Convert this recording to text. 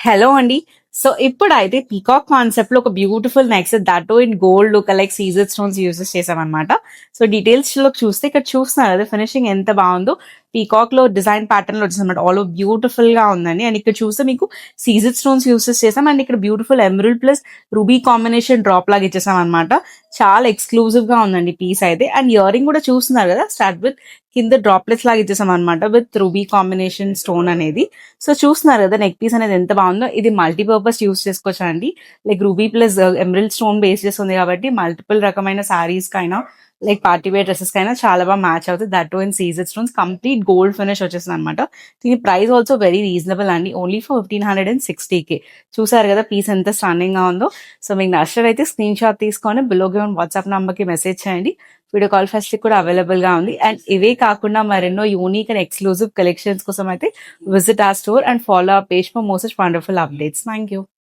Hello అండి. So, ఇప్పుడైతే peacock కాన్సెప్ట్‌లో ఒక beautiful necks that in gold look like సీజర్ స్టోన్స్ యూజెస్ చేసామనమాట. సో, డీటెయిల్స్‌లోకి చూస్తే ఇక్కడ చూస్తున్నారు కదా! ఫినిషింగ్ ఎంత బావుందో. పీకాక్‌లో డిజైన్ ప్యాటర్న్‌లో వచ్చేసిందనమాట. ఆల్ ఓవర్ బ్యూటిఫుల్‌గా ఉందండి. అండ్ ఇక్కడ చూస్తే మీకు సీజర్ స్టోన్స్ యూజెస్ చేసాం. అండ్ ఇక్కడ beautiful emerald plus ruby combination drop లాగా ఇచ్చేసామనమాట. చాలా ఎక్స్‌క్లూజివ్‌గా ఉందండి పీస్ అయితే. అండ్ ఇయరింగ్ కూడా చూస్తున్నారు కదా! స్టార్ట్ విత్ కింద డ్రాప్లెట్స్ లాగా ఇచ్చేసామనమాట విత్ రూబీ కాంబినేషన్ స్టోన్ అనేది. సో చూస్తున్నారు కదా నెక్ పీస్ అనేది ఎంత బాగుందో. ఇది మల్టీపర్పస్ యూస్ చేసుకోవచ్చా అండి. Like ruby plus emerald stone base చేస్తుంది కాబట్టి మల్టిపుల్ రకమైన సారీస్ కైనా లైక్ పార్టీ వేర్ డ్రెస్సెస్ కైనా చాలా బాగా మ్యాచ్ అవుతుంది. దట్ టు ఇన్ సీజర్ స్టోన్స్ కంప్లీట్ గోల్డ్ ఫినిష్ వచ్చేసింది అనమాట. దీని ప్రైస్ ఆల్సో వెరీ రీజనబుల్ అండి. Only for 1560K. చూసారు కదా పీస్ ఎంత స్టన్నింగ్ గా ఉందో. సో మీకు నచ్చినట్లయితే స్క్రీన్ షాట్ తీసుకొని బిలో గివెన్ వాట్సాప్ నంబర్ కి మెసేజ్ చేయండి. వీడియో కాల్ ఫెసిలిటీ కూడా అవైలబుల్ గా ఉంది. అండ్ ఇవే కాకుండా మరెన్నో యూనిక్ అండ్ ఎక్స్క్లూజివ్ కలెక్షన్స్ కోసం అయితే visit our store and follow our page for more such wonderful updates. Thank you.